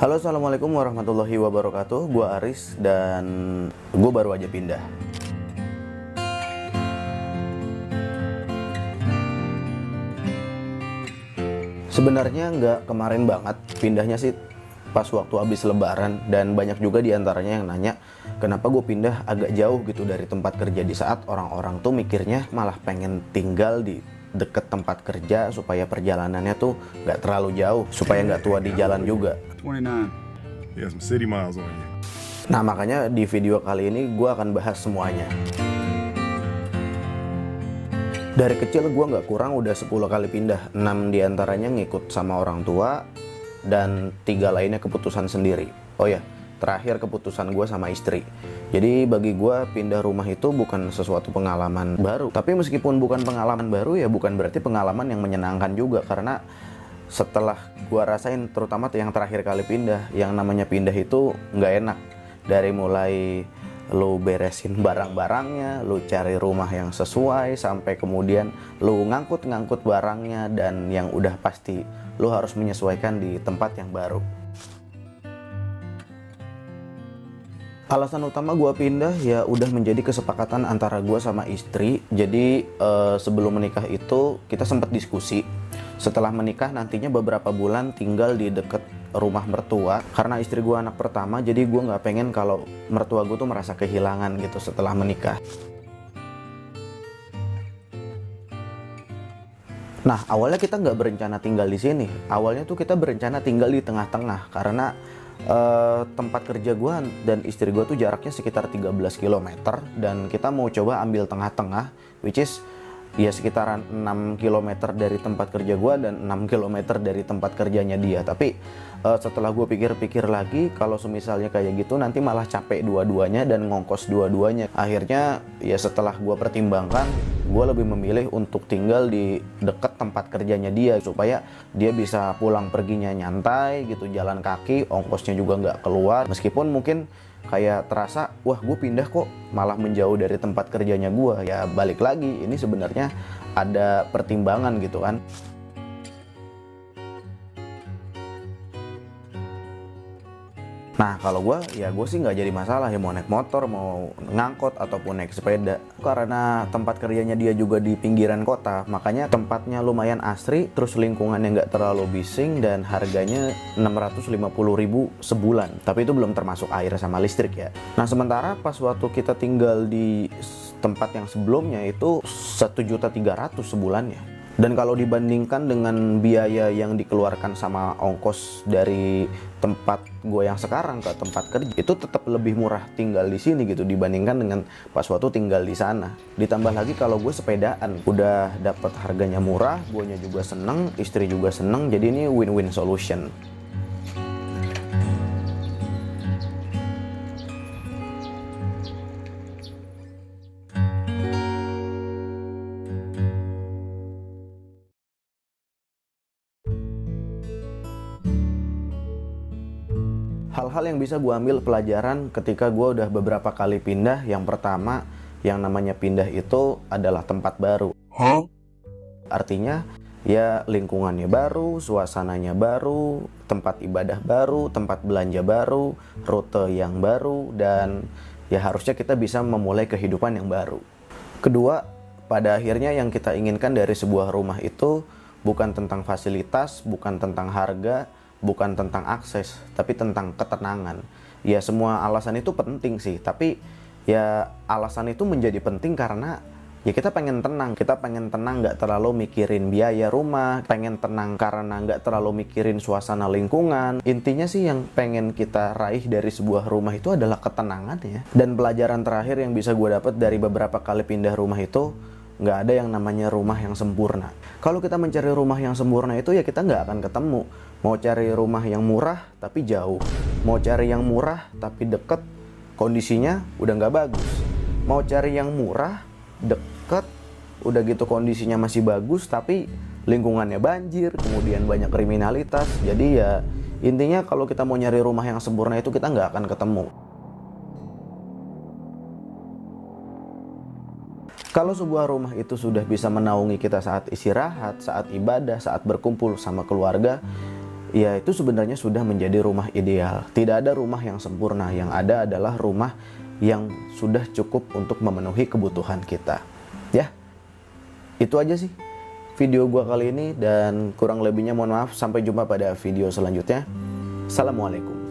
Halo, assalamualaikum warahmatullahi wabarakatuh. Gua Aris dan gue baru aja pindah. Sebenarnya nggak kemarin banget, pindahnya sih pas waktu habis lebaran. Dan banyak juga diantaranya yang nanya kenapa gue pindah agak jauh gitu dari tempat kerja, di saat orang-orang tuh mikirnya malah pengen tinggal di deket tempat kerja supaya perjalanannya tuh nggak terlalu jauh, supaya nggak tua di jalan juga. 29. You got some city miles on you. Nah, makanya di video kali ini gue akan bahas semuanya. Dari kecil gue nggak kurang udah 10 kali pindah, 6 diantaranya ngikut sama orang tua, dan 3 lainnya keputusan sendiri. Oh ya, terakhir keputusan gue sama istri. Jadi bagi gue pindah rumah itu bukan sesuatu pengalaman baru. Tapi meskipun bukan pengalaman baru, ya bukan berarti pengalaman yang menyenangkan juga. Karena setelah gue rasain, terutama yang terakhir kali pindah, yang namanya pindah itu nggak enak. Dari mulai lu beresin barang-barangnya, lu cari rumah yang sesuai, sampai kemudian lu ngangkut-ngangkut barangnya, dan yang udah pasti lu harus menyesuaikan di tempat yang baru. Alasan utama gue pindah ya udah menjadi kesepakatan antara gue sama istri. Jadi sebelum menikah itu kita sempat diskusi. Setelah menikah nantinya beberapa bulan tinggal di deket rumah mertua. Karena istri gue anak pertama, jadi gue nggak pengen kalau mertua gue tuh merasa kehilangan gitu setelah menikah. Nah, awalnya kita nggak berencana tinggal di sini. Awalnya tuh kita berencana tinggal di tengah-tengah, karena tempat kerja gue dan istri gue tuh jaraknya sekitar 13 km, dan kita mau coba ambil tengah-tengah, which is ya sekitaran 6 km dari tempat kerja gue dan 6 km dari tempat kerjanya dia. Tapi setelah gue pikir-pikir lagi, kalau semisalnya kayak gitu nanti malah capek dua-duanya dan ngongkos dua-duanya. Akhirnya ya setelah gue pertimbangkan, gue lebih memilih untuk tinggal di dekat tempat kerjanya dia, supaya dia bisa pulang perginya nyantai gitu, jalan kaki, ongkosnya juga nggak keluar. Meskipun mungkin kayak terasa, wah gue pindah kok malah menjauh dari tempat kerjanya gue. Ya balik lagi, ini sebenarnya ada pertimbangan gitu kan. Nah, kalau gue sih nggak jadi masalah ya, mau naik motor, mau ngangkot, ataupun naik sepeda. Karena tempat kerjanya dia juga di pinggiran kota, makanya tempatnya lumayan asri, terus lingkungannya nggak terlalu bising, dan harganya 650.000 sebulan. Tapi itu belum termasuk air sama listrik ya. Nah, sementara pas waktu kita tinggal di tempat yang sebelumnya itu 1.300.000 sebulannya. Dan kalau dibandingkan dengan biaya yang dikeluarkan sama ongkos dari tempat gue yang sekarang ke tempat kerja, itu tetap lebih murah tinggal di sini gitu dibandingkan dengan pas waktu tinggal di sana. Ditambah lagi kalau gue sepedaan, udah dapat harganya murah, guanya juga seneng, istri juga seneng, jadi ini win-win solution. Hal-hal yang bisa gue ambil pelajaran ketika gue udah beberapa kali pindah. Yang pertama, yang namanya pindah itu adalah tempat baru. Artinya ya lingkungannya baru, suasananya baru, tempat ibadah baru, tempat belanja baru, rute yang baru, dan ya harusnya kita bisa memulai kehidupan yang baru. Kedua, pada akhirnya yang kita inginkan dari sebuah rumah itu bukan tentang fasilitas, bukan tentang harga, bukan tentang akses, tapi tentang ketenangan. Ya semua alasan itu penting sih, tapi ya alasan itu menjadi penting karena ya kita pengen tenang nggak terlalu mikirin biaya rumah, pengen tenang karena nggak terlalu mikirin suasana lingkungan. Intinya sih yang pengen kita raih dari sebuah rumah itu adalah ketenangan ya. Dan pelajaran terakhir yang bisa gue dapat dari beberapa kali pindah rumah itu, nggak ada yang namanya rumah yang sempurna. Kalau kita mencari rumah yang sempurna itu ya kita nggak akan ketemu. Mau cari rumah yang murah tapi jauh, mau cari yang murah tapi deket, kondisinya udah nggak bagus. Mau cari yang murah, deket, udah gitu kondisinya masih bagus tapi lingkungannya banjir, kemudian banyak kriminalitas. Jadi ya intinya kalau kita mau nyari rumah yang sempurna itu kita nggak akan ketemu. Kalau sebuah rumah itu sudah bisa menaungi kita saat istirahat, saat ibadah, saat berkumpul sama keluarga, ya itu sebenarnya sudah menjadi rumah ideal. Tidak ada rumah yang sempurna, yang ada adalah rumah yang sudah cukup untuk memenuhi kebutuhan kita. Ya, itu aja sih video gua kali ini, dan kurang lebihnya mohon maaf. Sampai jumpa pada video selanjutnya. Assalamualaikum.